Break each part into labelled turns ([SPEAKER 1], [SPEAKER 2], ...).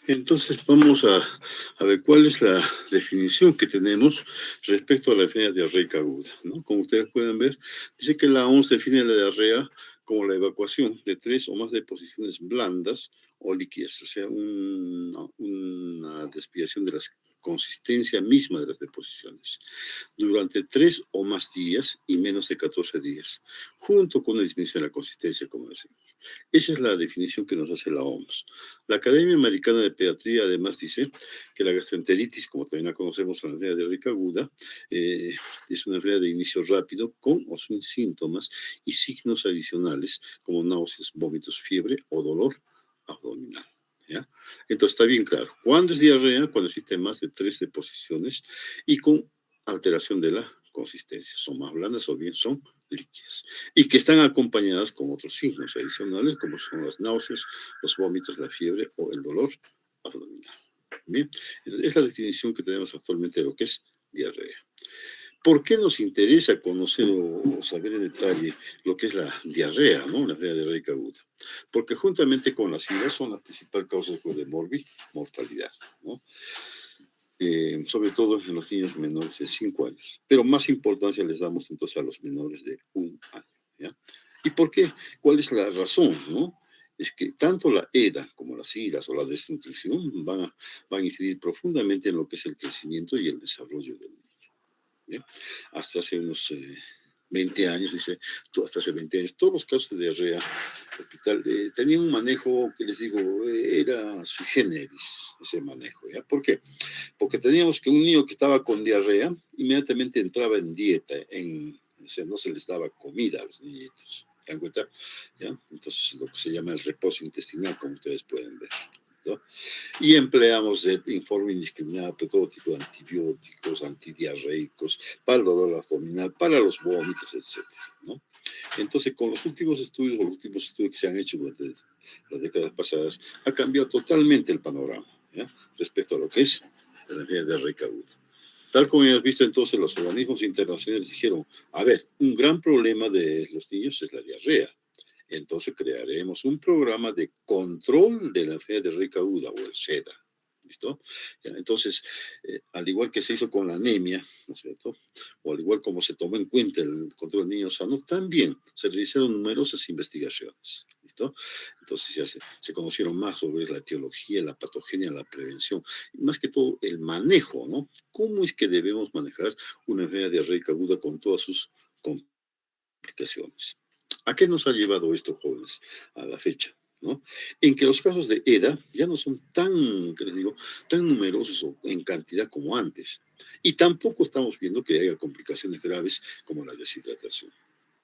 [SPEAKER 1] Entonces vamos a ver cuál es la definición que tenemos respecto a la enfermedad diarreica aguda, ¿no? Como ustedes pueden ver, dice que la OMS define la diarrea como la evacuación de 3 o más deposiciones blandas o líquidas, o sea, una desviación de la consistencia misma de las deposiciones durante 3 o más días y menos de 14 días, junto con una disminución de la consistencia, como decimos. Esa es la definición que nos hace la OMS. La Academia Americana de Pediatría además dice que la gastroenteritis, como también la conocemos, la enfermedad diarreica aguda, es una enfermedad de inicio rápido con o sin síntomas y signos adicionales como náuseas, vómitos, fiebre o dolor abdominal. ¿Ya? Entonces está bien claro. ¿Cuándo es diarrea? Cuando existen más de 3 deposiciones y con alteración de la consistencia. Son más blandas o bien son líquidas. Y que están acompañadas con otros signos adicionales como son las náuseas, los vómitos, la fiebre o el dolor abdominal. Bien, entonces, es la definición que tenemos actualmente de lo que es diarrea. ¿Por qué nos interesa conocer o saber en detalle lo que es la diarrea, ¿no? La enfermedad diarreica aguda? Porque juntamente con las iras son la principal causa de mortalidad, ¿no? Sobre todo en los niños menores de 5 años. Pero más importancia les damos entonces a los menores de 1 año. ¿Ya? ¿Y por qué? ¿Cuál es la razón? ¿No? Es que tanto la EDA como las iras o la desnutrición van a incidir profundamente en lo que es el crecimiento y el desarrollo del niño. ¿Ya? Hasta hace unos 20 años, dice, hasta hace 20 años, todos los casos de diarrea hospital tenían un manejo que les digo, era sui generis ese manejo. ¿Ya? ¿Por qué? Porque teníamos que un niño que estaba con diarrea inmediatamente entraba en dieta, o sea, no se les daba comida a los niñitos. ¿Se dan cuenta? ¿Ya? Entonces, lo que se llama el reposo intestinal, como ustedes pueden ver. ¿No? Y empleamos de forma indiscriminada todo tipo de antibióticos, antidiarreicos, para el dolor abdominal, para los vómitos, etcétera, ¿no? Entonces, con los últimos estudios, que se han hecho durante las décadas pasadas, ha cambiado totalmente el panorama, ¿ya? Respecto a lo que es la enfermedad diarreica aguda. Tal como hemos visto entonces, los organismos internacionales dijeron, a ver, un gran problema de los niños es la diarrea. Entonces crearemos un programa de control de la enfermedad diarreica aguda o el SEDA. ¿Listo? Ya, entonces, al igual que se hizo con la anemia, ¿no es cierto? O al igual como se tomó en cuenta el control de niños sanos, también se realizaron numerosas investigaciones. ¿Listo? Entonces ya se conocieron más sobre la etiología, la patogenia, la prevención, y más que todo el manejo, ¿no? ¿Cómo es que debemos manejar una enfermedad diarreica aguda con todas sus complicaciones? ¿A qué nos ha llevado esto, jóvenes, a la fecha? ¿No? En que los casos de EDA ya no son tan, que les digo, tan numerosos o en cantidad como antes. Y tampoco estamos viendo que haya complicaciones graves como la deshidratación.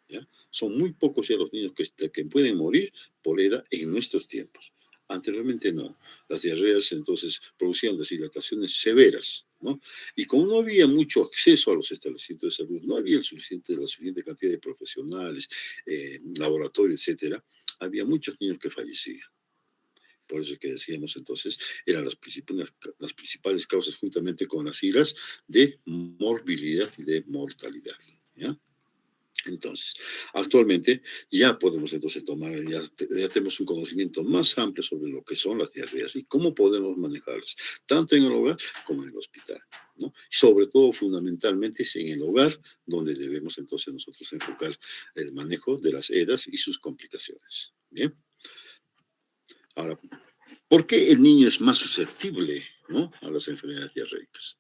[SPEAKER 1] ¿Ya? Son muy pocos ya los niños que pueden morir por EDA en nuestros tiempos. Anteriormente no. Las diarreas entonces producían deshidrataciones severas, ¿no? Y como no había mucho acceso a los establecimientos de salud, no había la suficiente cantidad de profesionales, laboratorios, etcétera, había muchos niños que fallecían. Por eso es que decíamos entonces, eran las principales causas juntamente con las iras de morbilidad y de mortalidad. ¿Ya? Entonces, actualmente ya podemos entonces ya tenemos un conocimiento más amplio sobre lo que son las diarreas y cómo podemos manejarlas, tanto en el hogar como en el hospital, ¿no? Sobre todo, fundamentalmente, es en el hogar donde debemos entonces nosotros enfocar el manejo de las EDAs y sus complicaciones. Bien, ahora, ¿por qué el niño es más susceptible, ¿no?, a las enfermedades diarreicas?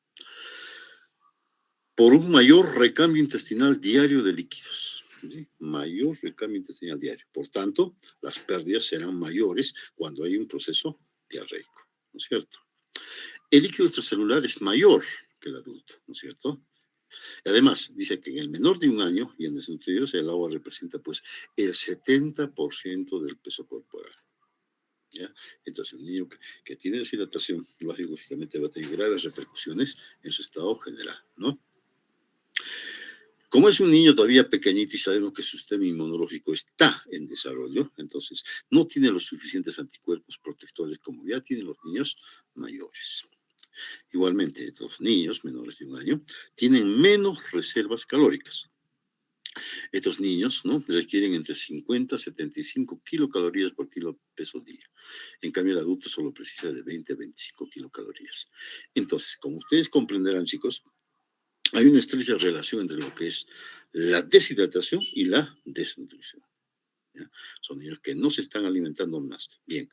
[SPEAKER 1] Por un mayor recambio intestinal diario de líquidos. ¿Sí? Mayor recambio intestinal diario. Por tanto, las pérdidas serán mayores cuando hay un proceso diarreico, ¿no es cierto? El líquido extracelular es mayor que el adulto, ¿no es cierto? Y además, dice que en el menor de 1 año y en desnutridos el agua representa pues el 70% del peso corporal. ¿Ya? Entonces, un niño que tiene deshidratación, lógicamente va a tener graves repercusiones en su estado general, ¿no? Como es un niño todavía pequeñito y sabemos que su sistema inmunológico está en desarrollo, entonces no tiene los suficientes anticuerpos protectores como ya tienen los niños mayores. Igualmente, los niños menores de 1 año tienen menos reservas calóricas. Estos niños, ¿no?, requieren entre 50 y 75 kilocalorías por kilo peso día. En cambio, el adulto solo precisa de 20 a 25 kilocalorías. Entonces, como ustedes comprenderán, chicos, hay una estrecha relación entre lo que es la deshidratación y la desnutrición. ¿Ya? Son niños que no se están alimentando más. Bien,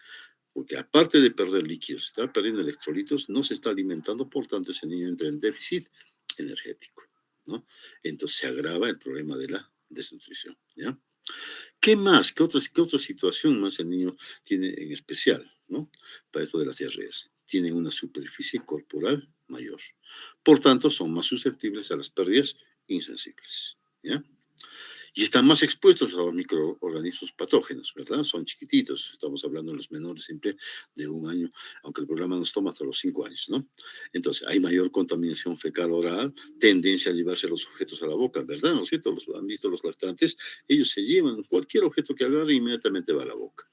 [SPEAKER 1] porque aparte de perder líquidos, está perdiendo electrolitos, no se está alimentando, por tanto, ese niño entra en déficit energético, ¿no? Entonces se agrava el problema de la desnutrición, ¿ya? ¿Qué más? Qué otra situación más el niño tiene en especial, ¿no? Para esto de las diarreas. Tienen una superficie corporal mayor. Por tanto, son más susceptibles a las pérdidas insensibles, ¿ya? Y están más expuestos a los microorganismos patógenos, ¿verdad? Son chiquititos, estamos hablando de los menores siempre de 1 año, aunque el programa nos toma hasta los 5 años, ¿no? Entonces, hay mayor contaminación fecal oral, tendencia a llevarse los objetos a la boca, ¿verdad? ¿No es cierto? Han visto los lactantes, ellos se llevan cualquier objeto que agarre inmediatamente va a la boca.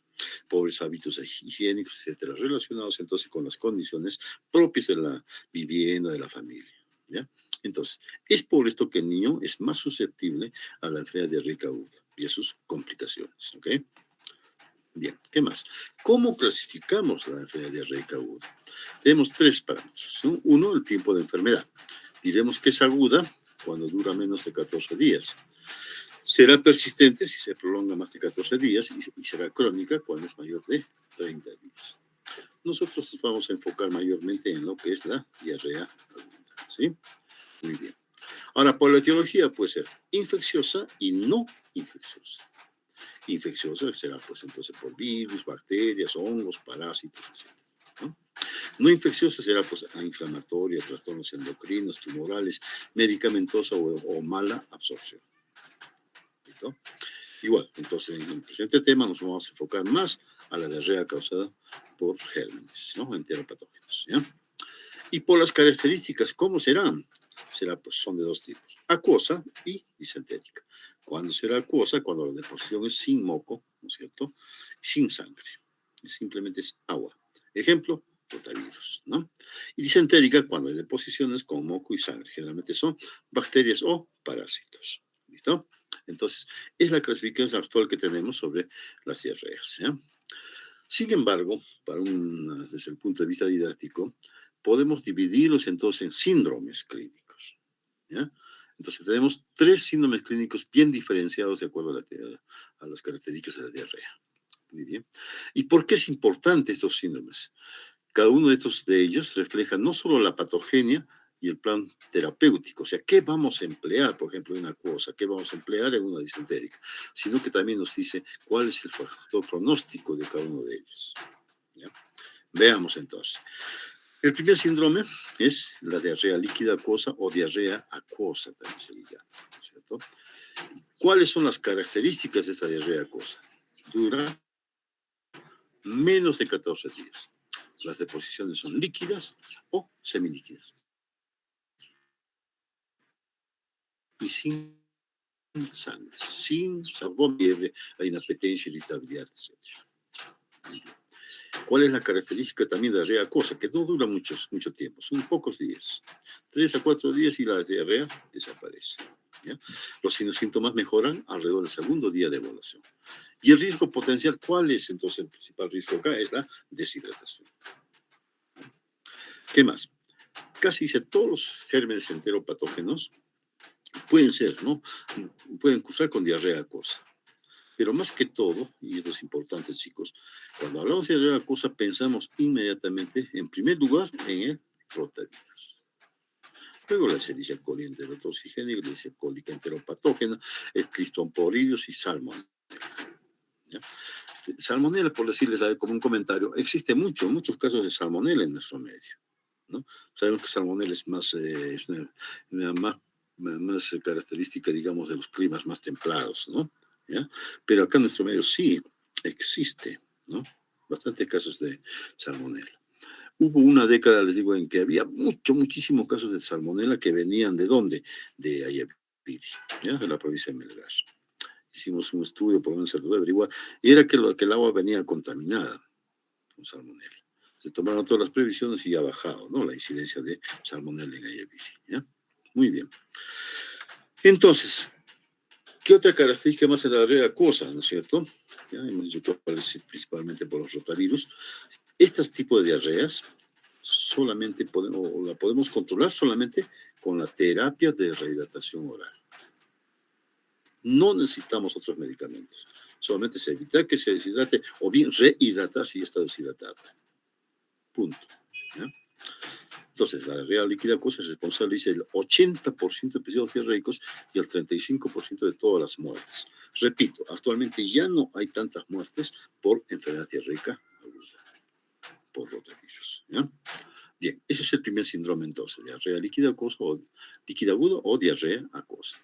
[SPEAKER 1] Pobres hábitos higiénicos, etcétera, relacionados entonces con las condiciones propias de la vivienda, de la familia, ¿ya? Entonces, es por esto que el niño es más susceptible a la enfermedad diarreica aguda y a sus complicaciones, ¿ok? Bien, ¿qué más? ¿Cómo clasificamos la enfermedad diarreica aguda? Tenemos 3 parámetros, ¿no? Uno, el tiempo de enfermedad. Diremos que es aguda cuando dura menos de 14 días. Será persistente si se prolonga más de 14 días y será crónica cuando es mayor de 30 días. Nosotros nos vamos a enfocar mayormente en lo que es la diarrea aguda, ¿sí? Muy bien. Ahora, por la etiología puede ser infecciosa y no infecciosa. Infecciosa será, pues, entonces por virus, bacterias, hongos, parásitos, etc. ¿No? No infecciosa será, pues, inflamatoria, trastornos endocrinos, tumorales, medicamentosa o mala absorción. ¿Listo? Igual, entonces, en el presente tema nos vamos a enfocar más a la diarrea causada por gérmenes, ¿no? Enteropatógenos, ¿ya? Y por las características, ¿cómo serán? Pues, son de 2 tipos, acuosa y disentérica. ¿Cuándo será acuosa? Cuando la deposición es sin moco, ¿no es cierto? Sin sangre. Simplemente es agua. Ejemplo, rotavirus, ¿no? Y disentérica cuando hay deposiciones con moco y sangre. Generalmente son bacterias o parásitos. ¿Listo? Entonces, es la clasificación actual que tenemos sobre las diarreas, ¿ya? Sin embargo, desde el punto de vista didáctico, podemos dividirlos entonces en síndromes clínicos, ¿ya? Entonces tenemos 3 síndromes clínicos bien diferenciados de acuerdo a las características de la diarrea. Muy bien. ¿Y por qué es importante estos síndromes? Cada uno de ellos refleja no solo la patogenia y el plan terapéutico, o sea, qué vamos a emplear, por ejemplo, en una acuosa, qué vamos a emplear en una disentérica, sino que también nos dice cuál es el factor pronóstico de cada uno de ellos, ¿ya? Veamos entonces. El primer síndrome es la diarrea líquida acuosa o diarrea acuosa, también se le llama, ¿no es cierto? ¿Cuáles son las características de esta diarrea acuosa? Dura menos de 14 días. Las deposiciones son líquidas o semilíquidas y sin sangre, sin sabor, fiebre, hay inapetencia, irritabilidad, etc. ¿Cuál es la característica también de la diarrea acuosa? Que no dura mucho tiempo, son pocos días. 3 a 4 días y la diarrea desaparece, ¿ya? Los síntomas mejoran alrededor del segundo día de evaluación. Y el riesgo potencial, ¿cuál es entonces el principal riesgo acá? Es la deshidratación. ¿Qué más? Casi todos los gérmenes enteropatógenos pueden ser, ¿no? Pueden cursar con diarrea acuosa. Pero más que todo, y esto es importante, chicos, cuando hablamos de diarrea acuosa pensamos inmediatamente, en primer lugar, en el rotavirus. Luego la Escherichia coli enterotoxigénica, la Escherichia cólica enteropatógena, el Cristóporidis y Salmonella, ¿ya? Salmonella, por decirles como un comentario, existe muchos casos de salmonella en nuestro medio, ¿no? Sabemos que salmonella es más característica, digamos, de los climas más templados, ¿no? ¿Ya? Pero acá en nuestro medio sí existe, ¿no? Bastantes casos de salmonella. Hubo una década, les digo, en que había muchísimos casos de salmonella que venían ¿de dónde? De Ayapiri, ¿ya? De la provincia de Melgar. Hicimos un estudio, por lo menos se trató de averiguar, y era que el agua venía contaminada con salmonella. Se tomaron todas las previsiones y ha bajado, ¿no?, la incidencia de salmonella en Ayapiri, ¿ya? Muy bien. Entonces, ¿Qué otra característica más de la diarrea acuosa, no es cierto? Ya hemos dicho que aparece principalmente por los rotavirus. Este tipo de diarreas solamente podemos, o la podemos controlar solamente con la terapia de rehidratación oral. No necesitamos otros medicamentos. Solamente es evitar que se deshidrate o bien rehidratar si ya está deshidratado. Punto. ¿Ya? Entonces, la diarrea líquida acuosa es responsable, dice, del 80% de episodios diarreicos y el 35% de todas las muertes. Repito, actualmente ya no hay tantas muertes por enfermedad diarreica aguda, por rotavirus. ¿Ya? Bien, ese es el primer síndrome entonces, diarrea líquida acuosa o líquida aguda o diarrea acuosa.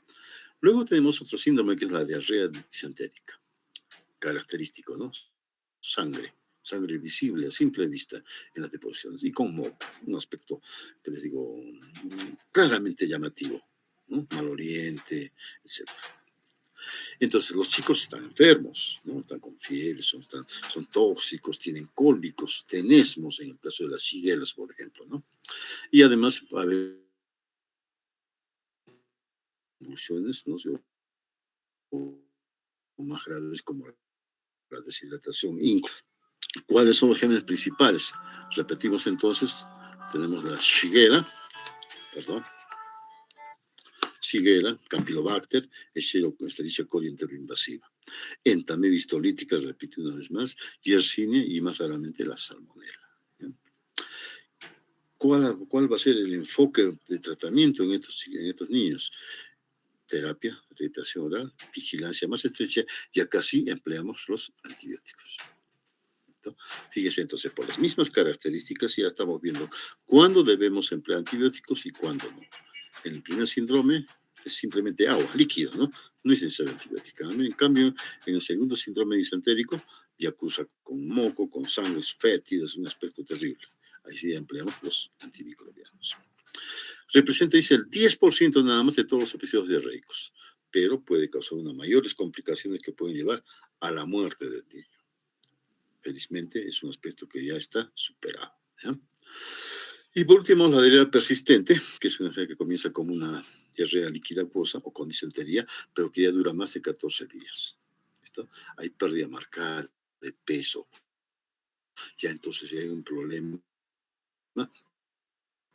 [SPEAKER 1] Luego tenemos otro síndrome que es la diarrea disentérica, característico, ¿no? Sangre visible a simple vista en las deposiciones y con moco, un aspecto que les digo claramente llamativo, ¿no? Maloliente, etc. Entonces los chicos están enfermos, ¿no? Están con fiebre, son tóxicos, tienen cólicos, tenesmos en el caso de las shiguelas, por ejemplo, ¿no? Y además va a haber convulsiones, ¿no? O más graves como la deshidratación. ¿Cuáles son los genes principales? Repetimos entonces, tenemos la Shigella, Campylobacter, Escherichia coli enteroinvasiva. Entamé histolítica, repito una vez más, Yersinia y más raramente la Salmonella. ¿Cuál va a ser el enfoque de tratamiento en estos niños? Terapia, rehidratación oral, vigilancia más estrecha y acá sí empleamos los antibióticos. Fíjese entonces, por las mismas características ya estamos viendo cuándo debemos emplear antibióticos y cuándo no. En el primer síndrome es simplemente agua, líquido, ¿no? No es necesario antibiótica. En cambio, en el segundo síndrome disentérico, ya acusa con moco, con sangre fétida, es un aspecto terrible. Ahí sí empleamos los antimicrobianos. Representa, dice, el 10% nada más de todos los episodios diarreicos, pero puede causar unas mayores complicaciones que pueden llevar a la muerte del niño. Felizmente es un aspecto que ya está superado. ¿Ya? Y por último, la diarrea persistente, que es una enfermedad que comienza como una diarrea líquida acuosa o con disentería, pero que ya dura más de 14 días. ¿Listo? Hay pérdida marcada de peso. Ya entonces ya hay un problema,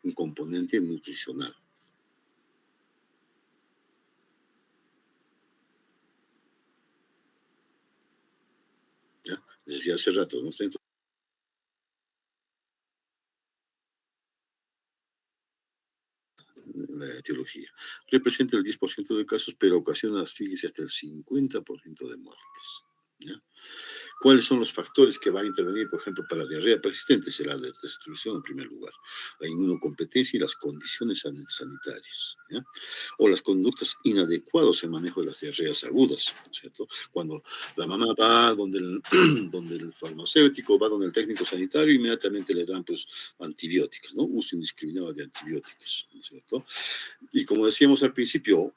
[SPEAKER 1] un componente nutricional. ¿Ya? Les decía hace rato, ¿no? La etiología. Representa el 10% de casos, pero ocasiona, fíjese, hasta el 50% de muertes. ¿Ya? ¿Cuáles son los factores que van a intervenir, por ejemplo, para la diarrea persistente? Será la destrucción en primer lugar, la inmunocompetencia y las condiciones sanitarias, ¿ya? O las conductas inadecuadas en manejo de las diarreas agudas, ¿cierto? Cuando la mamá va donde donde el farmacéutico, va donde el técnico sanitario, inmediatamente le dan pues antibióticos, ¿no? Uso indiscriminado de antibióticos, ¿cierto? Y como decíamos al principio,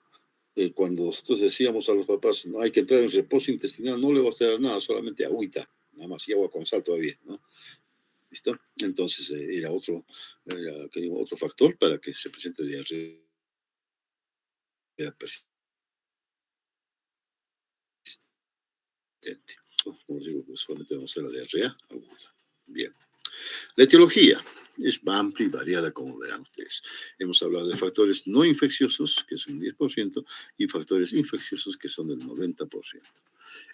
[SPEAKER 1] cuando nosotros decíamos a los papás, no hay que entrar en reposo intestinal, no le va a hacer nada, solamente agüita, nada más, y agua con sal todavía, ¿no? ¿Listo? Entonces otro factor para que se presente diarrea persistente. Como digo, pues solamente vamos a hacer la diarrea aguda. Bien. La etiología es amplia y variada, como verán ustedes. Hemos hablado de factores no infecciosos, que son un 10%, y factores infecciosos, que son del 90%.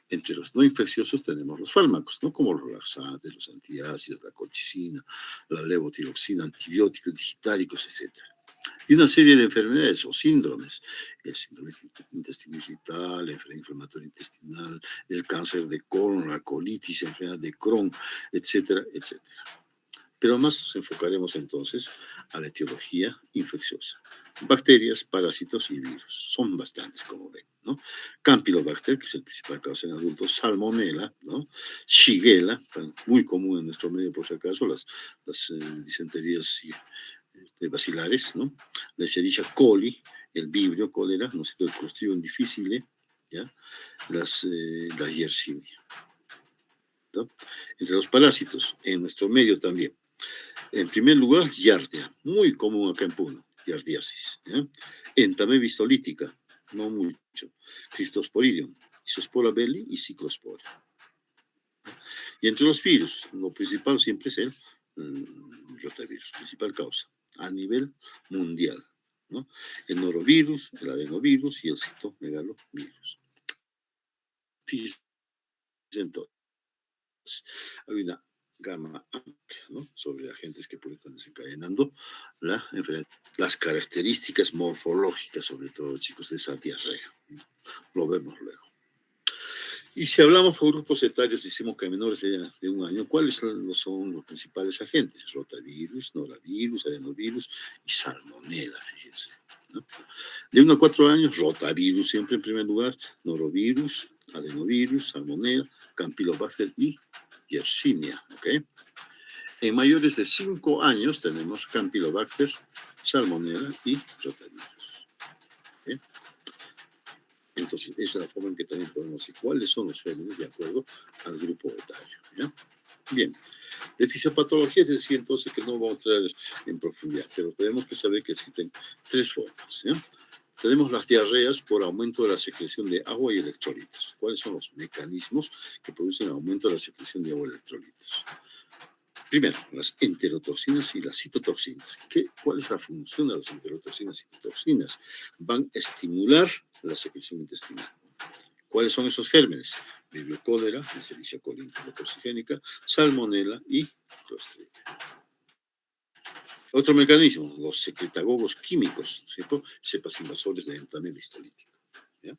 [SPEAKER 1] Entre los no infecciosos tenemos los fármacos, ¿no? Como los laxantes, los antiácidos, la colchicina, la levotiroxina, antibióticos digitáricos, etc. Y una serie de enfermedades o síndromes, el síndrome intestino irritable, la enfermedad inflamatoria intestinal, el cáncer de colon, la colitis, la enfermedad de Crohn, etcétera, etcétera. Pero más nos enfocaremos entonces a la etiología infecciosa. Bacterias, parásitos y virus. Son bastantes, como ven, ¿no? Campylobacter, que es el principal causa en adultos, Salmonella, ¿no? Shigella, muy común en nuestro medio por si acaso, las disenterías bacilares, ¿no? La Escherichia coli, el vibrio, cólera, ¿no es cierto? El Clostridium difficile, ¿ya? La Yersinia, ¿no? Entre los parásitos, en nuestro medio también. En primer lugar, Giardia, muy común acá en Puno, Giardiasis. ¿Ya? Entamé histolítica, no mucho. Cryptosporidium, Isospora belli y Cyclospora. Y entre los virus, lo principal siempre es el rotavirus, principal causa, a nivel mundial, ¿no? El norovirus, el adenovirus y el citomegalovirus. Fíjense entonces, hay una gama amplia, ¿no?, sobre agentes que pueden estar desencadenando la enfermedad. Las características morfológicas, sobre todo, chicos, de esa diarrea, ¿no? Lo vemos luego. Y si hablamos por grupos etarios, decimos que menores de un año, ¿cuáles son los principales agentes? Rotavirus, norovirus, adenovirus y salmonela, fíjense, ¿no? De 1 a 4 años, rotavirus siempre en primer lugar, norovirus, adenovirus, salmonela, campylobacter y yersinia, ¿ok? En mayores de 5 años tenemos campylobacter, salmonela y rotavirus, ¿ok? Entonces, esa es la forma en que también podemos decir cuáles son los gérmenes de acuerdo al grupo etario, ¿ya? Bien, de fisiopatología decía entonces que no vamos a entrar en profundidad, pero tenemos que saber que existen 3 formas, ¿ya? Tenemos las diarreas por aumento de la secreción de agua y electrolitos. ¿Cuáles son los mecanismos que producen aumento de la secreción de agua y electrolitos? Primero, las enterotoxinas y las citotoxinas. ¿Cuál es la función de las enterotoxinas y citotoxinas? Van a estimular la secreción intestinal. ¿Cuáles son esos gérmenes? Vibrio cólera, Escherichia coli enterotoxigénica, salmonela y Clostridium. Otro mecanismo, los secretagogos químicos, ¿cierto? Cepas invasores de entamen histolítico, ¿ya?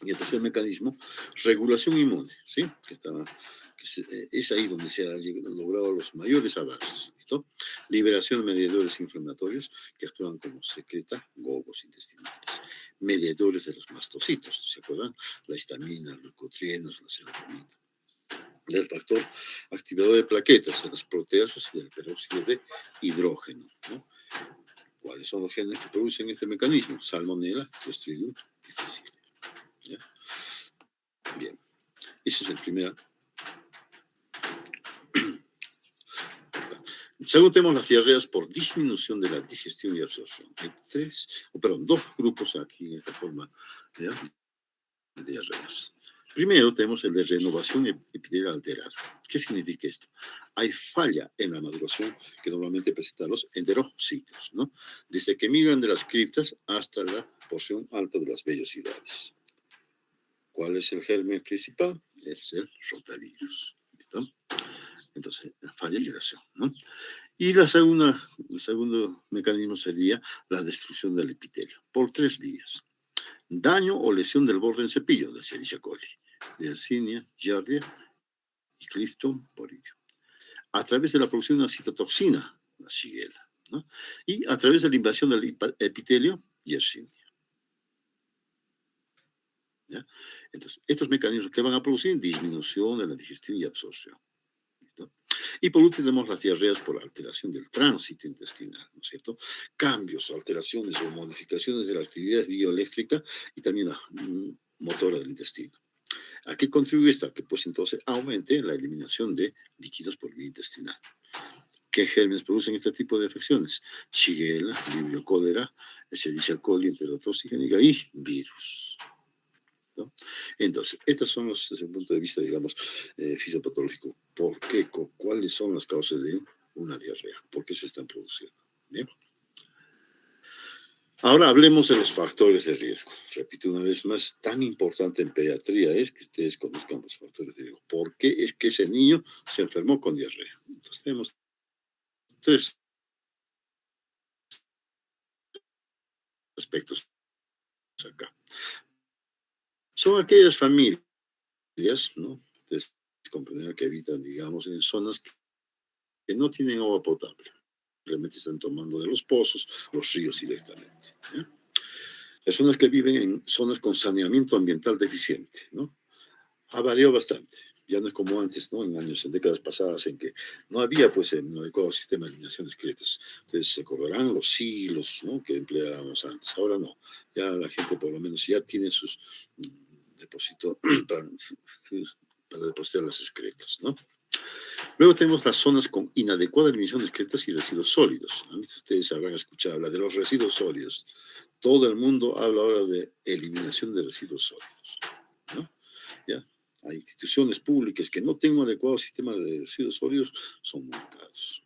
[SPEAKER 1] Y el tercer mecanismo, regulación inmune, ¿sí? Es ahí donde se han logrado los mayores avances, ¿listo? Liberación de mediadores inflamatorios que actúan como secretagogos intestinales, mediadores de los mastocitos, ¿se acuerdan? La histamina, los leucotrienos, la serotonina. Del factor activador de plaquetas, de las proteasas y del peróxido de hidrógeno, ¿no? ¿Cuáles son los genes que producen este mecanismo? Salmonella, Clostridium difficile, ¿ya? Bien, ese es el primer. Según tenemos las diarreas por disminución de la digestión y absorción. Hay dos grupos aquí en esta forma, ¿ya?, de diarreas. Primero tenemos el de renovación epitelial alterada. ¿Qué significa esto? Hay falla en la maduración que normalmente presentan los enterocitos, ¿no? Desde que migran de las criptas hasta la porción alta de las vellosidades. ¿Cuál es el germen principal? Es el rotavirus, ¿listo? Entonces, falla en migración, ¿no? Y el segundo mecanismo sería la destrucción del epitelio, por 3 vías. Daño o lesión del borde en cepillo de Escherichia coli, Yersinia, Giardia y Cryptosporidium. A través de la producción de una citotoxina, la Shigella, ¿no? Y a través de la invasión del epitelio, Yersinia, ¿ya? Entonces, estos mecanismos que van a producir disminución de la digestión y absorción, ¿listo? Y por último tenemos las diarreas por alteración del tránsito intestinal, ¿no es cierto? Cambios, alteraciones o modificaciones de la actividad bioeléctrica y también la motora del intestino. ¿A qué contribuye esta? Que pues entonces aumente la eliminación de líquidos por vía intestinal. ¿Qué gérmenes producen este tipo de afecciones? Shigella, Vibrio cólera, Escherichia coli enterotoxigénica y virus, ¿no? Entonces, estos son los, desde el punto de vista, digamos, fisiopatológico. ¿Por qué? ¿Cuáles son las causas de una diarrea? ¿Por qué se están produciendo? Bien. Ahora hablemos de los factores de riesgo. Repito una vez más, tan importante en pediatría es que ustedes conozcan los factores de riesgo. ¿Por qué es que ese niño se enfermó con diarrea? Entonces tenemos 3 aspectos acá. Son aquellas familias, ¿no? Ustedes comprenderán que habitan, digamos, en zonas que no tienen agua potable. Realmente están tomando de los pozos, los ríos directamente, ¿ya? Personas que viven en zonas con saneamiento ambiental deficiente, ¿no? Ha variado bastante. Ya no es como antes, ¿no? En décadas pasadas, en que no había, pues, un adecuado sistema de eliminación de excretas. Entonces, se acordarán los silos, ¿no?, que empleábamos antes. Ahora no. Ya la gente, por lo menos, ya tiene sus depósitos para depositar las excretas, ¿no? Luego tenemos las zonas con inadecuada eliminación de excretas y residuos sólidos. Ustedes habrán escuchado hablar de los residuos sólidos. Todo el mundo habla ahora de eliminación de residuos sólidos, ¿no? ¿Ya? Hay instituciones públicas que no tengan un adecuado sistema de residuos sólidos, son multados.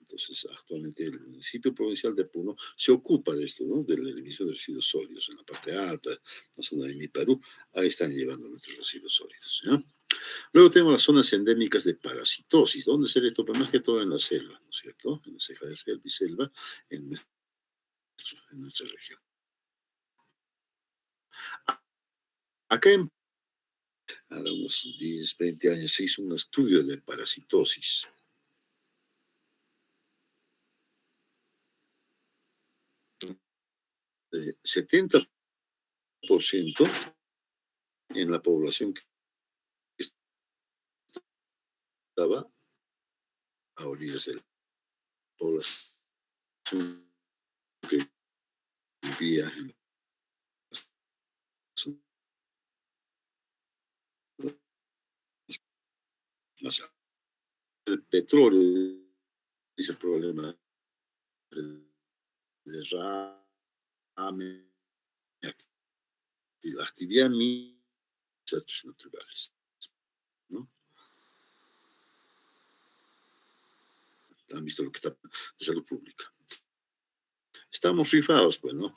[SPEAKER 1] Entonces, actualmente el municipio provincial de Puno se ocupa de esto, ¿no? De la eliminación de residuos sólidos en la parte alta, la zona de Mi Perú, ahí están llevando nuestros residuos sólidos, ¿ya? Luego tenemos las zonas endémicas de parasitosis. ¿Dónde se esto? Pues más que todo en la selva, ¿no es cierto? En la ceja de selva y selva en nuestra región. Acá hace unos 10, 20 años se hizo un estudio de parasitosis. De 70% en la población que estaba a orillas de la población que vivía en más el petróleo, ese problema de derrame, la actividad minera, desastres naturales, ¿no? Han visto lo que está de salud pública. Estamos rifados, pues, ¿no?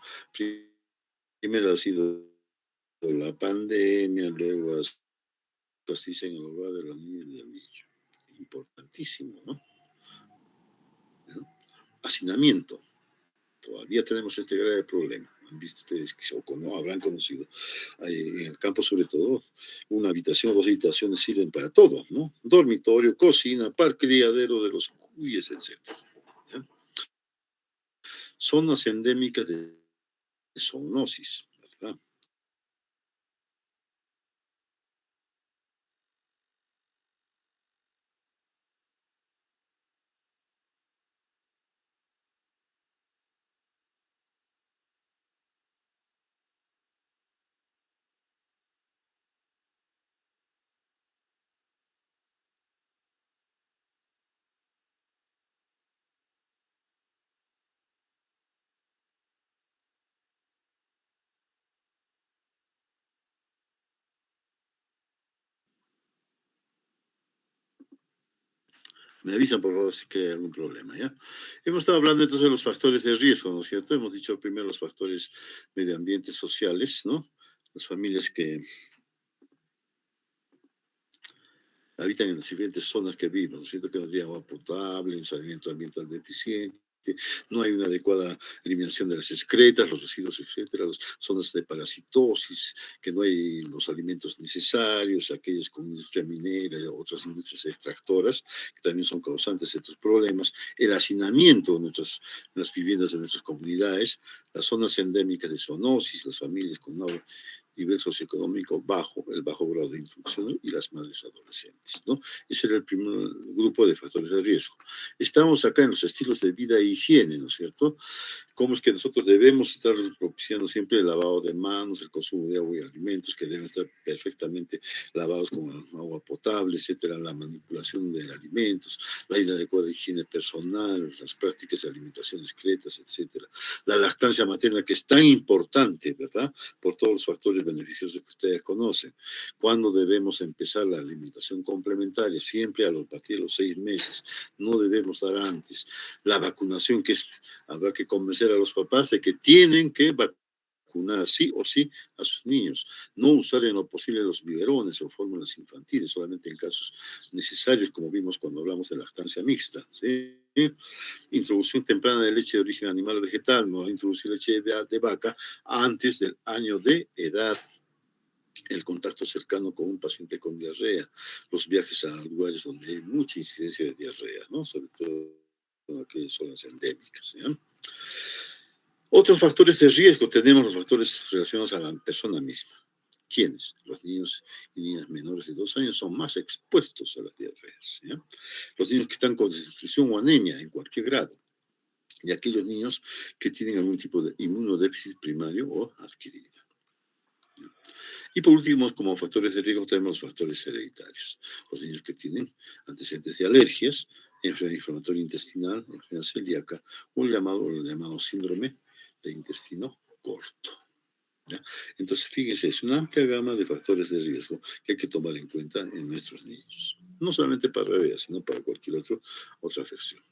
[SPEAKER 1] Primero ha sido la pandemia, luego justicia en el hogar de la niña y del niño. Importantísimo, ¿no? ¿No? Hacinamiento. Todavía tenemos este grave problema. Han visto ustedes, o no habrán conocido, en el campo sobre todo, una habitación o dos habitaciones sirven para todo, ¿no? Dormitorio, cocina, parque criadero de los cuyes, etc. ¿Ya? Zonas endémicas de zoonosis, ¿verdad? Me avisan, por favor, si que hay algún problema, ¿ya? Hemos estado hablando entonces de los factores de riesgo, ¿no es cierto? Hemos dicho primero los factores medioambientales sociales, ¿no? Las familias que habitan en las diferentes zonas que vivimos, ¿no es cierto? Que no tienen agua potable, un saneamiento ambiental deficiente, no hay una adecuada eliminación de las excretas, los residuos, etcétera, las zonas de parasitosis, que no hay los alimentos necesarios, aquellas con industria minera y otras industrias extractoras, que también son causantes de estos problemas, el hacinamiento en las viviendas de nuestras comunidades, las zonas endémicas de zoonosis, las familias con agua nivel socioeconómico bajo, el bajo grado de instrucción y las madres adolescentes, ¿no? Ese era el primer grupo de factores de riesgo. Estamos acá en los estilos de vida e higiene, ¿no es cierto? Cómo es que nosotros debemos estar propiciando siempre el lavado de manos, el consumo de agua y alimentos que deben estar perfectamente lavados con agua potable, etcétera, la manipulación de alimentos, la inadecuada higiene personal, las prácticas de alimentación discretas, etcétera. La lactancia materna que es tan importante, ¿verdad? Por todos los factores beneficiosos que ustedes conocen. ¿Cuándo debemos empezar la alimentación complementaria? Siempre a partir de los 6 meses. No debemos dar antes. La vacunación, que es, habrá que convencer a los papás de que tienen que vacunar sí o sí a sus niños, no usar en lo posible los biberones o fórmulas infantiles, solamente en casos necesarios, como vimos cuando hablamos de lactancia mixta, ¿sí? Introducción temprana de leche de origen animal o vegetal, no introducir leche de vaca antes del año de edad, el contacto cercano con un paciente con diarrea, los viajes a lugares donde hay mucha incidencia de diarrea, ¿no? Sobre todo en aquellas zonas endémicas, ¿ya? Otros factores de riesgo, tenemos los factores relacionados a la persona misma. ¿Quiénes? Los niños y niñas menores de 2 años son más expuestos a las diarreas, ¿ya? Los niños que están con desnutrición o anemia en cualquier grado, y aquellos niños que tienen algún tipo de inmunodéficit primario o adquirido. Y por último, como factores de riesgo, tenemos los factores hereditarios. Los niños que tienen antecedentes de alergias, enfermedad inflamatoria intestinal, enfermedad celíaca, o el llamado síndrome de intestino corto. ¿Ya? Entonces, fíjense, es una amplia gama de factores de riesgo que hay que tomar en cuenta en nuestros niños. No solamente para diarrea, sino para cualquier otra afección.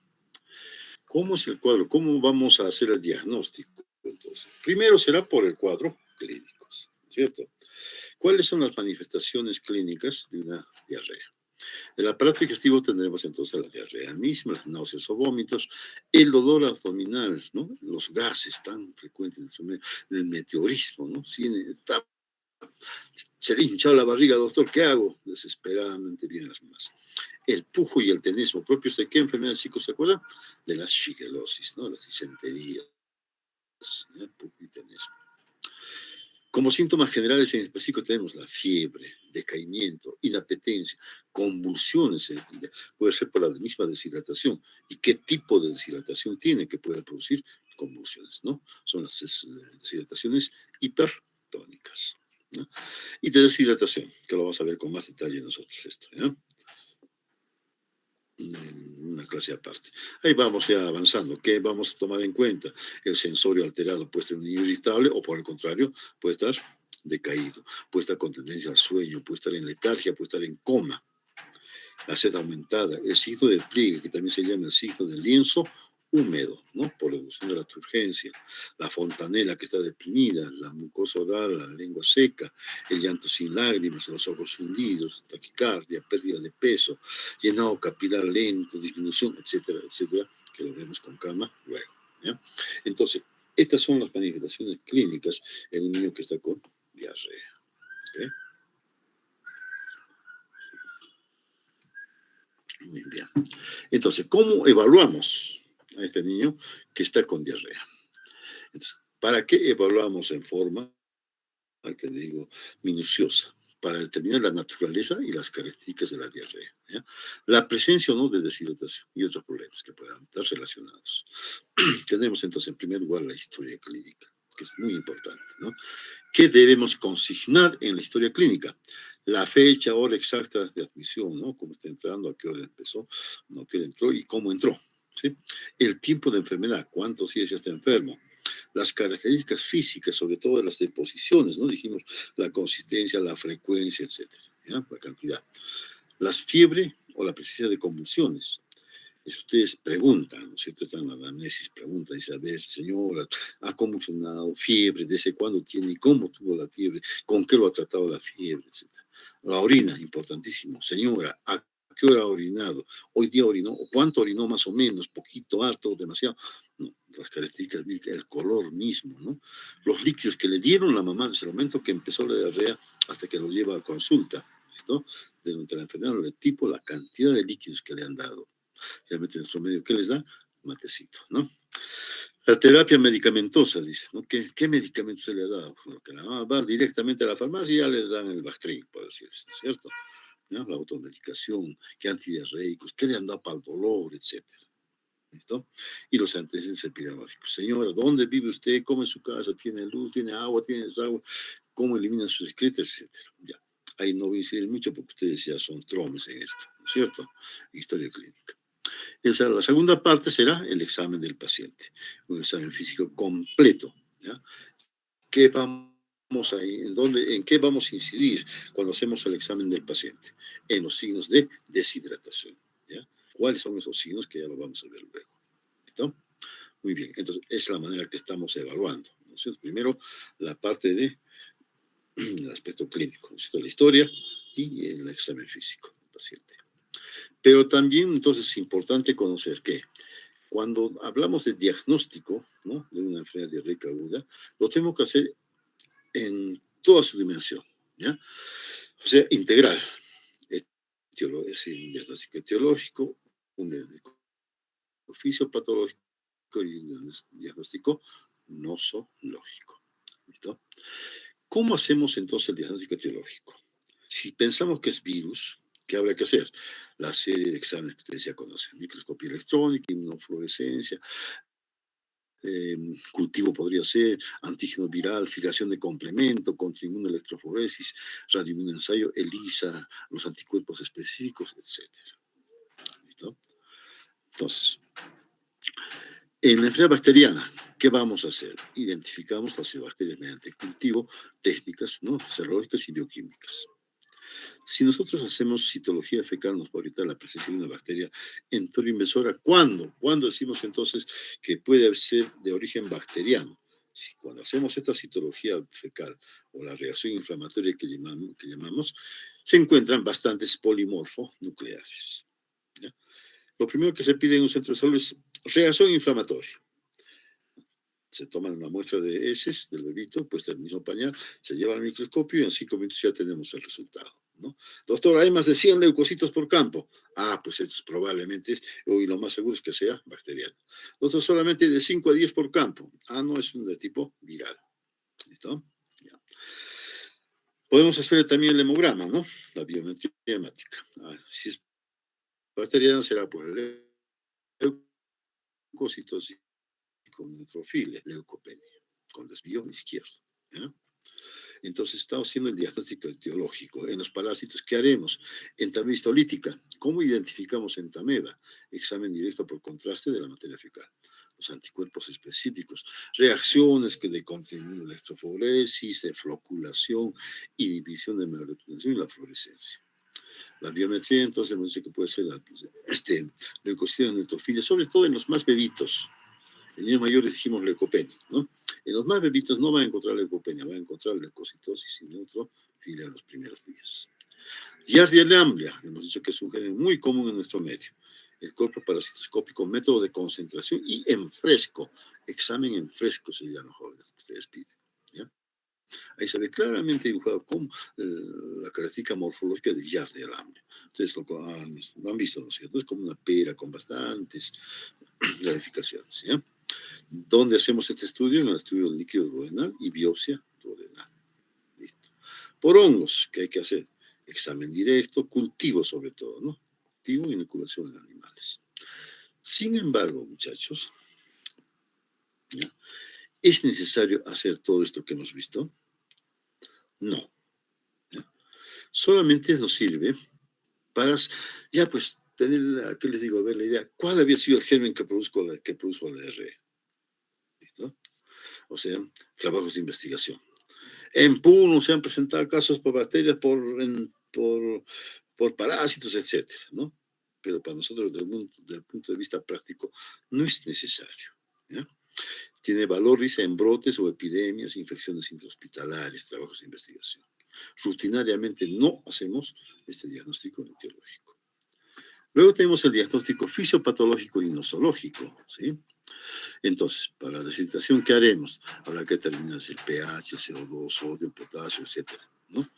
[SPEAKER 1] ¿Cómo es el cuadro? ¿Cómo vamos a hacer el diagnóstico? Entonces, primero será por el cuadro clínico, ¿cierto? ¿Cuáles son las manifestaciones clínicas de una diarrea? En el aparato digestivo tendremos entonces la diarrea misma, las náuseas o vómitos, el dolor abdominal, ¿no? Los gases tan frecuentes en nuestro medio, el meteorismo, ¿no? Si se le hinchado la barriga, doctor, ¿qué hago? Desesperadamente vienen las mamás. El pujo y el tenesmo, ¿propios de qué enfermedad, chicos, se acuerdan? De la shigelosis, ¿no? Las disenterías, ¿ya? Pujo y tenesmo. Como síntomas generales en específico tenemos la fiebre, decaimiento, inapetencia, convulsiones, puede ser por la misma deshidratación. ¿Y qué tipo de deshidratación tiene que puede producir convulsiones? ¿No? Son las deshidrataciones hipertónicas, ¿no? Y de deshidratación, que lo vamos a ver con más detalle nosotros esto, ¿ya? En una clase aparte. Ahí vamos ya avanzando. ¿Qué vamos a tomar en cuenta? El sensorio alterado puede ser un niño irritable o por el contrario puede estar decaído, puede estar con tendencia al sueño, puede estar en letargia, puede estar en coma, la sed aumentada, el signo del pliegue, que también se llama el signo del lienzo húmedo, ¿no? Por reducción de la turgencia, la fontanela que está deprimida, la mucosa oral, la lengua seca, el llanto sin lágrimas, los ojos hundidos, taquicardia, pérdida de peso, llenado capilar lento, disminución, etcétera, etcétera, que lo vemos con calma luego, ¿ya? Entonces, estas son las manifestaciones clínicas en un niño que está con diarrea, ¿ok? Muy bien. Entonces, ¿cómo evaluamos a este niño que está con diarrea? Entonces, ¿para qué evaluamos en forma, al que le digo, minuciosa? Para determinar la naturaleza y las características de la diarrea, ¿ya? La presencia o no de deshidratación y otros problemas que puedan estar relacionados. Tenemos entonces en primer lugar la historia clínica, que es muy importante, ¿no? ¿Qué debemos consignar en la historia clínica? La fecha, hora exacta de admisión, ¿no? Cómo está entrando, a qué hora empezó, no, a qué hora entró y cómo entró, ¿sí? El tiempo de enfermedad, cuántos días ya está enfermo. Las características físicas, sobre todo de las deposiciones, ¿no? Dijimos la consistencia, la frecuencia, etcétera, ¿ya? La cantidad. Las fiebre o la presencia de convulsiones. Si ustedes preguntan, ¿no es cierto? Están en la anamnesis, preguntan, dice, a ver, señora, ¿ha convulsionado fiebre? ¿Desde cuándo tiene y cómo tuvo la fiebre? ¿Con qué lo ha tratado la fiebre? Etcétera. La orina, importantísimo. Señora, ¿a qué hora ha orinado? ¿Hoy día orinó? ¿O cuánto orinó más o menos? ¿Poquito, harto, demasiado? No, las características, el color mismo, ¿no? Los líquidos que le dieron la mamá desde el momento que empezó la diarrea hasta que lo lleva a consulta, ¿listo? De la enfermedad, el tipo, la cantidad de líquidos que le han dado. Realmente nuestro medio, ¿qué les da? Matecito, ¿no? La terapia medicamentosa, dice, ¿no? ¿Qué medicamento se le ha dado? Bueno, que la mamá va directamente a la farmacia y ya le dan el Bactrim, por decirlo, ¿no es cierto? ¿No? La automedicación, qué antidiarreicos, qué le han dado para el dolor, etcétera. ¿Listo? Y los antecedentes epidemiológicos. Señora, ¿dónde vive usted? ¿Cómo es su casa? ¿Tiene luz? ¿Tiene agua? ¿Tiene agua? ¿Cómo elimina sus excretas? Etcétera. Ya. Ahí no voy a incidir mucho porque ustedes ya son tromes en esto, ¿no es cierto? Historia clínica. La segunda parte será el examen del paciente, un examen físico completo, ¿ya? ¿Qué vamos a, en qué vamos a incidir cuando hacemos el examen del paciente? En los signos de deshidratación, ¿ya? ¿Cuáles son esos signos que ya lo vamos a ver luego? ¿Listo? Muy bien, entonces es la manera que estamos evaluando, ¿no es cierto? Primero, la parte de el aspecto clínico, ¿no es cierto? La historia y el examen físico del paciente. Pero también entonces es importante conocer que cuando hablamos de diagnóstico, ¿no? De una enfermedad diarreica aguda, lo tenemos que hacer en toda su dimensión, ¿ya? O sea, integral. Es decir, un diagnóstico etiológico, un diagnóstico fisiopatológico y un diagnóstico nosológico. ¿Listo? ¿Cómo hacemos entonces el diagnóstico etiológico? Si pensamos que es virus, ¿qué habrá que hacer? La serie de exámenes que ustedes ya conocen, microscopía electrónica, inmunofluorescencia, cultivo podría ser, antígeno viral, fijación de complemento, contrainmunoelectroforesis, radioinmunoensayo, ELISA, los anticuerpos específicos, etcétera. ¿Listo? Entonces, en la enfermedad bacteriana, ¿Qué vamos a hacer? Identificamos las bacterias mediante cultivo, técnicas, ¿no?, serológicas y bioquímicas. Si nosotros hacemos citología fecal, nos puede evitar la presencia de una bacteria enteroinvasora. ¿Cuándo? ¿Cuándo decimos entonces que puede ser de origen bacteriano? Si cuando hacemos esta citología fecal o la reacción inflamatoria que llamamos, se encuentran bastantes polimorfonucleares. ¿Ya? Lo primero que se pide en un centro de salud es reacción inflamatoria. Se toman una muestra de heces del bebito, pues el mismo pañal, se lleva al microscopio y en 5 minutos ya tenemos el resultado, ¿no? Doctor, hay más de 100 leucocitos por campo. Ah, pues esto probablemente, y lo más seguro es que sea bacteriano. Doctor, solamente de 5 a 10 por campo. Ah, no, es un de tipo viral. ¿Listo? Ya. Podemos hacer también el hemograma, ¿no? La biometría hemática. Ah, si es bacteriana será por el leucocitos con neutrofilia, leucopenia, con desvío izquierdo. ¿Ya? Entonces estamos haciendo el diagnóstico etiológico. En los parásitos, ¿qué haremos? Entamoeba histolítica. ¿Cómo identificamos entamoeba? Examen directo por contraste de la materia fecal. Los anticuerpos específicos, reacciones de contenido, electroforesis, de floculación, inhibición de megaretunación y la fluorescencia. La biometría, entonces, hemos dicho que puede ser leucocitos de neutrofilia, sobre todo en los más bebitos. En niños mayores dijimos leucopenia, ¿no? En los más bebitos no van a encontrar leucopenia, van a encontrar leucocitosis y neutrofilia en los primeros días. Giardia lamblia, hemos dicho que es un género muy común en nuestro medio. El cuerpo parasitoscópico, método de concentración y en fresco. Examen en fresco se llama, jóvenes, que ustedes piden. ¿Ya? Ahí se ve claramente dibujado como la característica morfológica de Giardia lamblia. Ustedes lo han visto, ¿no es cierto? Es como una pera con bastantes ramificaciones, ¿ya? ¿Dónde hacemos este estudio? En el estudio del líquido duodenal y biopsia duodenal. Listo. Por hongos, ¿qué hay que hacer? Examen directo, cultivo sobre todo, ¿no? Cultivo y inoculación en animales. Sin embargo, muchachos, ¿ya?, ¿es necesario hacer todo esto que hemos visto? No. ¿Ya? Solamente nos sirve para, ya pues, tener, ¿qué les digo? A ver, la idea, ¿cuál había sido el germen que produjo la diarrea? ¿Listo? O sea, trabajos de investigación. En Puno se han presentado casos por bacterias, por parásitos, etcétera, ¿no? Pero para nosotros, desde el punto de vista práctico, no es necesario, ¿ya? Tiene valor, dice, en brotes o epidemias, infecciones intrahospitalarias, trabajos de investigación. Rutinariamente no hacemos este diagnóstico etiológico. Luego tenemos el diagnóstico fisiopatológico y nosológico, ¿sí? Entonces, para la deshidratación, ¿qué haremos? Habrá que determinar el pH, CO2, sodio, potasio, etcétera, ¿no?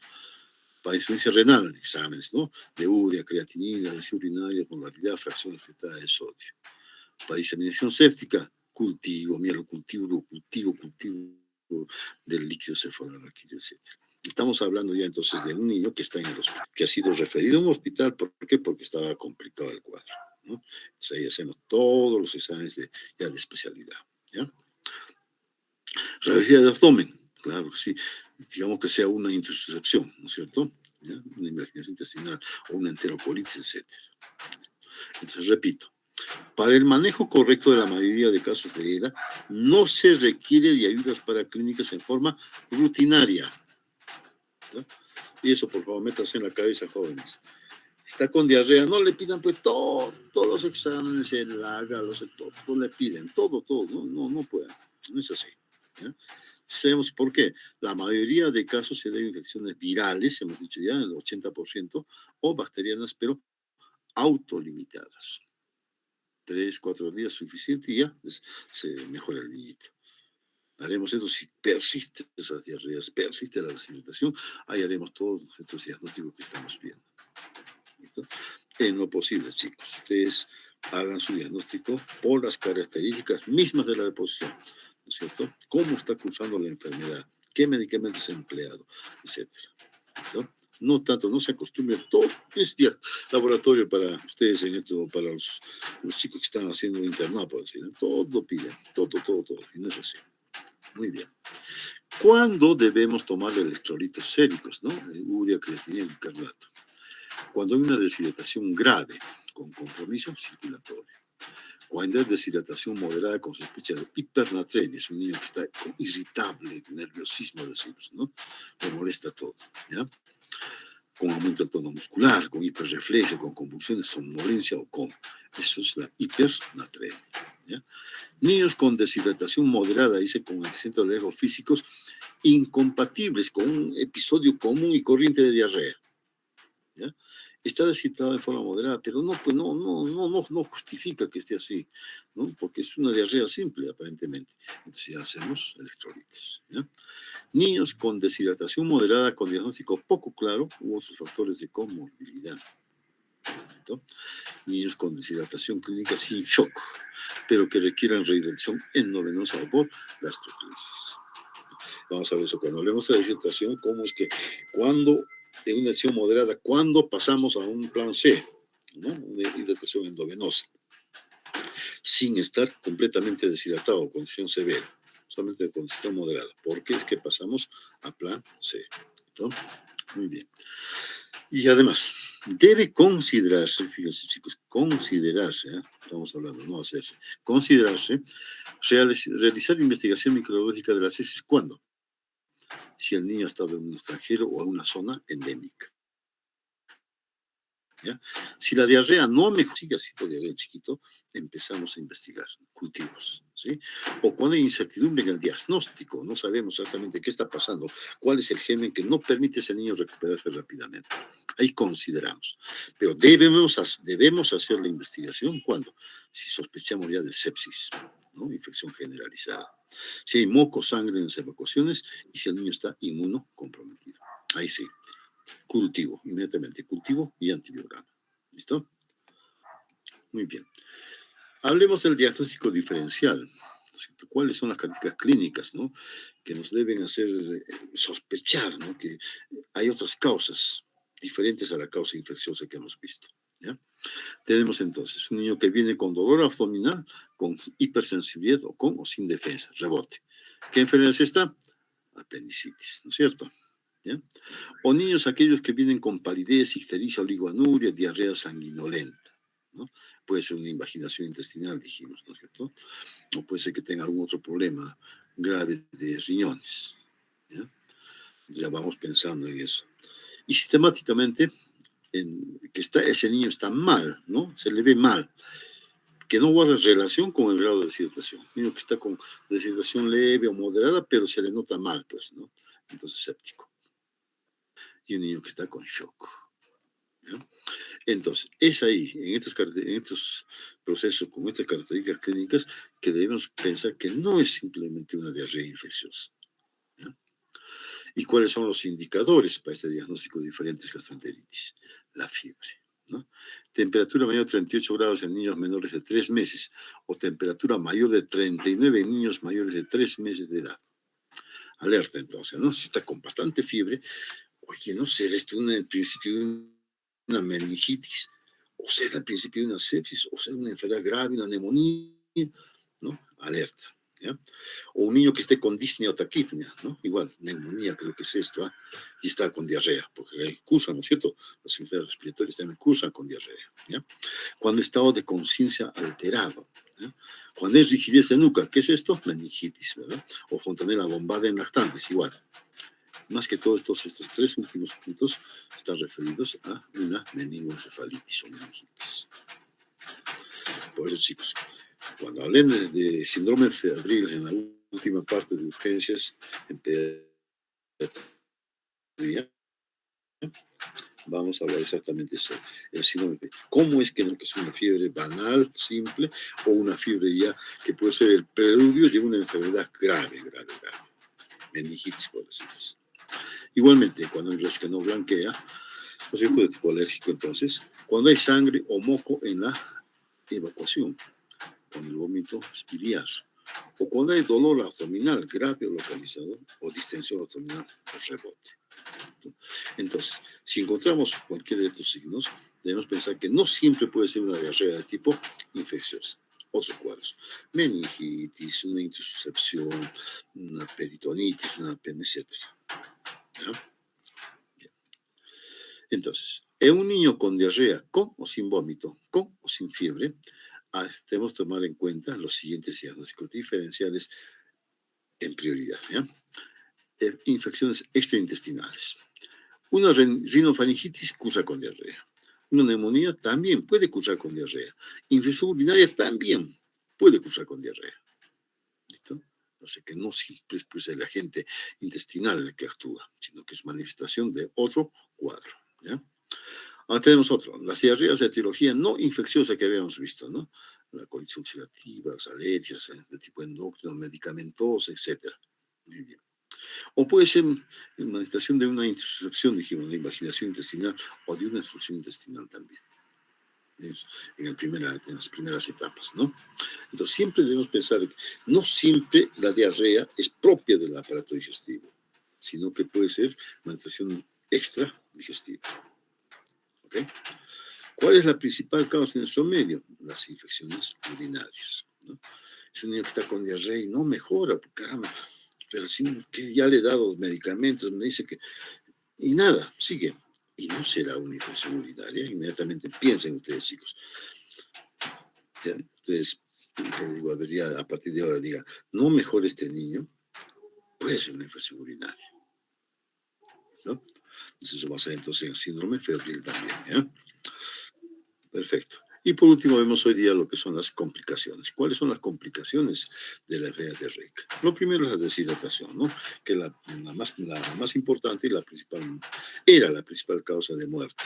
[SPEAKER 1] Para insuficiencia renal, exámenes, ¿no? De urea, creatinina, densidad urinaria, molaridad, fracción afectada de sodio. Para diseminación séptica, cultivo, mielocultivo, cultivo del líquido cefalorraquídeo, etcétera. Estamos hablando ya entonces de un niño que está en el hospital, que ha sido referido a un hospital. ¿Por qué? Porque estaba complicado el cuadro, ¿no? Entonces ahí hacemos todos los exámenes de especialidad, ¿ya? Radiología de abdomen, claro que sí. Digamos que sea una intussuscepción, ¿no es cierto? ¿Ya? Una emergencia intestinal o una enterocolitis, etcétera. Entonces, repito, para el manejo correcto de la mayoría de casos de EDA, no se requiere de ayudas paraclínicas en forma rutinaria, ¿no? Y eso, por favor, métanse en la cabeza, jóvenes. Si está con diarrea, no le pidan pues todos los exámenes, el haga, todo le piden, todo, no pueden, no es así, ¿ya? Sabemos por qué. La mayoría de casos se deben a infecciones virales, hemos dicho ya, el 80%, o bacterianas, pero autolimitadas. 3, 4 días suficiente y ya se mejora el niñito. Haremos eso si persiste esas diarreas, persiste la deshidratación, ahí haremos todos estos diagnósticos que estamos viendo. ¿Listo? En lo posible, chicos, ustedes hagan su diagnóstico por las características mismas de la deposición, ¿no es cierto? ¿Cómo está cursando la enfermedad? ¿Qué medicamentos ha empleado? Etcétera. ¿Listo? No tanto, no se acostumbren, todo es laboratorio para ustedes en esto, para los chicos que están haciendo internado, por decir, ¿no? Todo piden, todo, y no es así. Muy bien. ¿Cuándo debemos tomar electrolitos séricos, no? Urea, creatinina y bicarbonato. Cuando hay una deshidratación grave, con compromiso circulatorio. Cuando hay deshidratación moderada con sospecha de hipernatremia, es un niño que está irritable, nerviosismo, decimos, ¿no? Le molesta todo, ¿ya? Con aumento del tono muscular, con hiperreflexia, con convulsiones, somnolencia o coma. Eso es la hipernatremia, ¿ya? Niños con deshidratación moderada, dice, con antecedentes alérgicos físicos incompatibles con un episodio común y corriente de diarrea, ¿ya? Está deshidratado de forma moderada, pero no, pues no justifica que esté así, ¿no? Porque es una diarrea simple, aparentemente. Entonces ya hacemos electrolitos, ¿ya? Niños con deshidratación moderada, con diagnóstico poco claro, u otros factores de comorbilidad, ¿no? Niños con deshidratación clínica sin shock, pero que requieran rehidratación endovenosa o por gastroclisis. Vamos a ver eso. Cuando hablemos de deshidratación, ¿cómo es que cuando en una acción moderada, cuando pasamos a un plan C, ¿no? Una hidratación endovenosa, sin estar completamente deshidratado, condición severa, solamente de condición moderada? ¿Por qué es que pasamos a plan C? ¿No? Muy bien. Y además, debe considerarse, fíjense chicos, considerarse, ¿eh? Estamos hablando, no hacerse, considerarse, realizar investigación microbiológica de las heces, ¿cuándo? Si el niño ha estado en un extranjero o en una zona endémica, ¿ya? Si la diarrea no mejora, sigue siendo diarrea chiquito, empezamos a investigar cultivos, ¿sí? O cuando hay incertidumbre en el diagnóstico, no sabemos exactamente qué está pasando, cuál es el germen que no permite a ese niño recuperarse rápidamente. Ahí consideramos. Pero debemos hacer la investigación cuando, si sospechamos ya de sepsis, ¿no? Infección generalizada. Si hay moco, sangre en las evacuaciones y si el niño está inmunocomprometido. Ahí sí. Cultivo, inmediatamente cultivo y antibiograma. ¿Listo? Muy bien. Hablemos del diagnóstico diferencial. ¿Cuáles son las características clínicas, ¿no? Que nos deben hacer sospechar, ¿no? Que hay otras causas diferentes a la causa infecciosa que hemos visto, ¿ya? Tenemos entonces un niño que viene con dolor abdominal, con hipersensibilidad o con o sin defensa, rebote. ¿Qué enfermedad es esta? Apendicitis, ¿no es cierto? ¿Ya? O niños aquellos que vienen con palidez, ictericia, oligoanuria, diarrea sanguinolenta, ¿no? Puede ser una invaginación intestinal, dijimos, ¿no es cierto? O puede ser que tenga algún otro problema grave de riñones, ¿ya? Ya vamos pensando en eso. Y sistemáticamente, ese niño está mal, ¿no? Se le ve mal, que no guarda relación con el grado de deshidratación. Un niño que está con deshidratación leve o moderada, pero se le nota mal, pues, ¿no? Entonces, séptico. Y un niño que está con shock, ¿ya? Entonces, es ahí, en estos procesos, con estas características clínicas, que debemos pensar que no es simplemente una diarrea infecciosa, ¿ya? ¿Y cuáles son los indicadores para este diagnóstico de diferentes gastroenteritis? La fiebre, ¿no? Temperatura mayor de 38 grados en niños menores de 3 meses o temperatura mayor de 39 en niños mayores de 3 meses de edad. Alerta entonces, ¿no? Si está con bastante fiebre, oye, ¿no será esto el principio de una meningitis? O será el principio de una sepsis, o será una enfermedad grave, una neumonía, ¿no? Alerta, ¿ya? O un niño que esté con disnea o taquipnea, ¿no? Igual, neumonía creo que es esto, ¿ah? Y está con diarrea, porque cursan, ¿no es cierto? Las enfermedades respiratorias también cursan con diarrea, ¿ya? Cuando estado de conciencia alterado, ¿ya? Cuando es rigidez de nuca, ¿qué es esto? Meningitis, ¿verdad? O fontanela bombada en lactantes, igual. Más que todos estos tres últimos puntos están referidos a una meningoencefalitis o meningitis. Por eso, chicos, cuando hablen de síndrome febril en la última parte de urgencias en pediatría, vamos a hablar exactamente sobre el síndrome febril. ¿Cómo es que no que es una fiebre banal, simple, o una fiebre ya que puede ser el preludio de una enfermedad grave? Meningitis, por decirlo así. Igualmente, cuando hay res que no blanquea, ¿no es cierto?, de tipo alérgico, entonces, cuando hay sangre o moco en la evacuación, cuando el vómito es biliar, o cuando hay dolor abdominal grave o localizado, o distensión abdominal o rebote. Entonces, si encontramos cualquiera de estos signos, debemos pensar que no siempre puede ser una diarrea de tipo infecciosa. Otros cuadros: meningitis, una intussuscepción, una peritonitis, una apendicitis, etc. ¿Ya? Bien. Entonces, en un niño con diarrea, con o sin vómito, con o sin fiebre, Debemos tomar en cuenta los siguientes diagnósticos diferenciales en prioridad, ¿ya? Infecciones extraintestinales. Una rinofaringitis cursa con diarrea. Una neumonía también puede cursar con diarrea. Infección urinaria también puede cursar con diarrea. ¿Listo? O sea que no siempre es pues, el agente intestinal el que actúa, sino que es manifestación de otro cuadro, ¿ya? Ahora tenemos otro, las diarreas de etiología no infecciosa que habíamos visto, ¿no? La colitis ulcerativa, las alergias de tipo endócrino, medicamentosa, etc. Muy bien. O puede ser manifestación de una intercepción, dijimos, de invaginación intestinal o de una obstrucción intestinal también. En las primeras etapas, ¿no? Entonces siempre debemos pensar que no siempre la diarrea es propia del aparato digestivo, sino que puede ser manifestación extra digestiva. ¿Ok? ¿Cuál es la principal causa en nuestro medio? Las infecciones urinarias, ¿no? Es un niño que está con diarrea y no mejora, caramba, pero sí que ya le he dado medicamentos, me dice que... Y nada, sigue. Y no será una infección urinaria. Inmediatamente piensen ustedes, chicos. ¿Ya? Entonces, digo, a ver, ya a partir de ahora diga, no mejora este niño, puede ser una infección urinaria, ¿no? Entonces eso va a ser entonces el síndrome febril también, ¿ya? Perfecto. Y por último vemos hoy día lo que son las complicaciones. ¿Cuáles son las complicaciones de la enfermedad diarreica? Lo primero es la deshidratación, ¿no? Que la más importante y era la principal causa de muerte,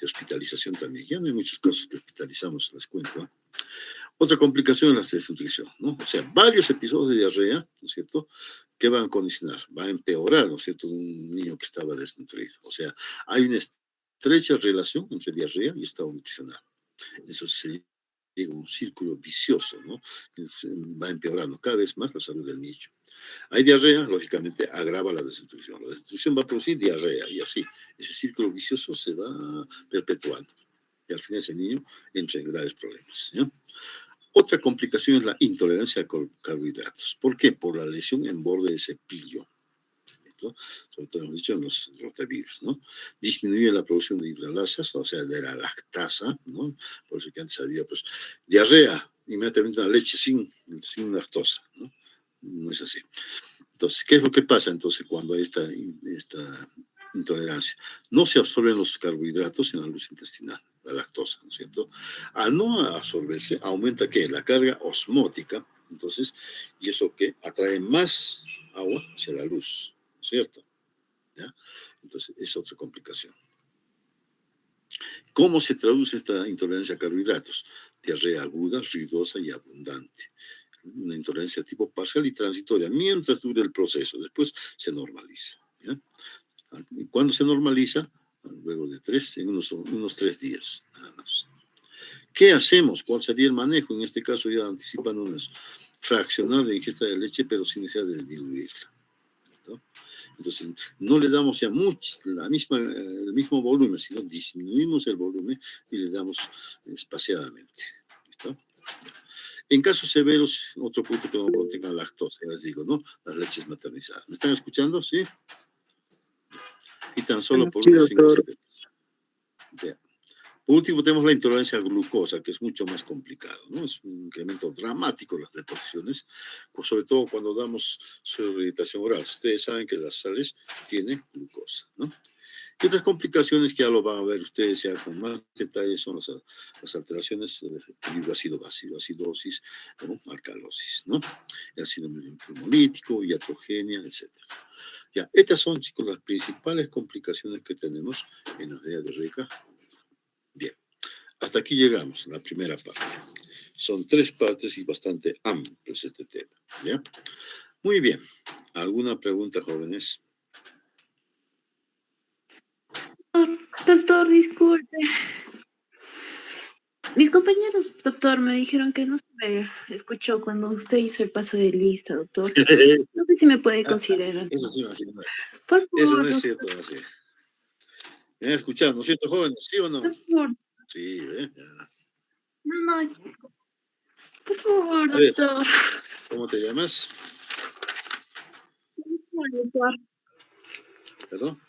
[SPEAKER 1] de hospitalización también. Ya no hay muchos casos que hospitalizamos, les cuento, ¿eh? Otra complicación es la desnutrición, ¿no? O sea, varios episodios de diarrea, ¿no es cierto?, que van a condicionar, va a empeorar, ¿no es cierto?, un niño que estaba desnutrido. O sea, hay una estrecha relación entre diarrea y estado nutricional. Eso se llega a un círculo vicioso, ¿no? Va empeorando cada vez más la salud del niño. Hay diarrea, lógicamente agrava la desnutrición. La desnutrición va a producir diarrea y así. Ese círculo vicioso se va perpetuando. Y al final ese niño entra en graves problemas, ¿ya? Otra complicación es la intolerancia a carbohidratos. ¿Por qué? Por la lesión en borde de cepillo, ¿no? Sobre todo hemos dicho en los rotavirus, ¿no? Disminuye la producción de hidralasas, o sea, de la lactasa, ¿no? Por eso que antes había, pues, diarrea, inmediatamente una leche sin lactosa, ¿no? No es así. Entonces, ¿qué es lo que pasa entonces cuando hay esta intolerancia? No se absorben los carbohidratos en la luz intestinal, la lactosa, ¿no es cierto? Al no absorberse, aumenta ¿qué? La carga osmótica, entonces, y eso que atrae más agua hacia la luz, ¿no es cierto? ¿Ya? Entonces, es otra complicación. ¿Cómo se traduce esta intolerancia a carbohidratos? Diarrea aguda, ruidosa y abundante. Una intolerancia tipo parcial y transitoria, mientras dure el proceso, después se normaliza, ¿ya? ¿Cuándo se normaliza? Luego de en unos 3 días, nada más. ¿Qué hacemos? ¿Cuál sería el manejo? En este caso ya anticipan unas fraccionar la ingesta de leche, pero sin necesidad de diluirla, ¿no? Entonces, no le damos ya el mismo volumen, sino disminuimos el volumen y le damos espaciadamente, ¿listo? En casos severos, otro punto que no contenga lactosa, ya les digo, ¿no? Las leches maternizadas. ¿Me están escuchando? ¿Sí? Y tan solo por
[SPEAKER 2] Sí,
[SPEAKER 1] unos 5 o
[SPEAKER 2] doctor.
[SPEAKER 1] 7 días. Por último, tenemos la intolerancia a glucosa, que es mucho más complicado, ¿no? Es un incremento dramático de las deposiciones, sobre todo cuando damos suero oral. Ustedes saben que las sales tienen glucosa, ¿no? Y otras complicaciones que ya lo van a ver ustedes ya con más detalles son las alteraciones del equilibrio ácido-básico, acidosis o alcalosis, ¿no? El síndrome hemolítico, iatrogenia, etc. Ya, estas son, chicos, las principales complicaciones que tenemos en la enfermedad diarreica. Bien, hasta aquí llegamos, la primera parte. Son 3 partes y bastante amplios este tema, ¿ya? Muy bien. ¿Alguna pregunta, jóvenes?
[SPEAKER 3] Doctor, disculpe. Mis compañeros, doctor, me dijeron que no se me escuchó cuando usted hizo el paso de lista, doctor. No sé si me puede considerar.
[SPEAKER 1] Eso sí, así no.
[SPEAKER 3] Por
[SPEAKER 1] Eso
[SPEAKER 3] favor,
[SPEAKER 1] no es
[SPEAKER 3] doctor,
[SPEAKER 1] cierto, así. ¿Me han escuchado, no es cierto, jóvenes? ¿Sí o no?
[SPEAKER 3] por favor.
[SPEAKER 1] Sí, ¿eh? Ya.
[SPEAKER 3] No, no, por favor,
[SPEAKER 1] A ver,
[SPEAKER 3] doctor.
[SPEAKER 1] ¿cómo te llamas?
[SPEAKER 3] Por favor, doctor.
[SPEAKER 1] ¿Perdón?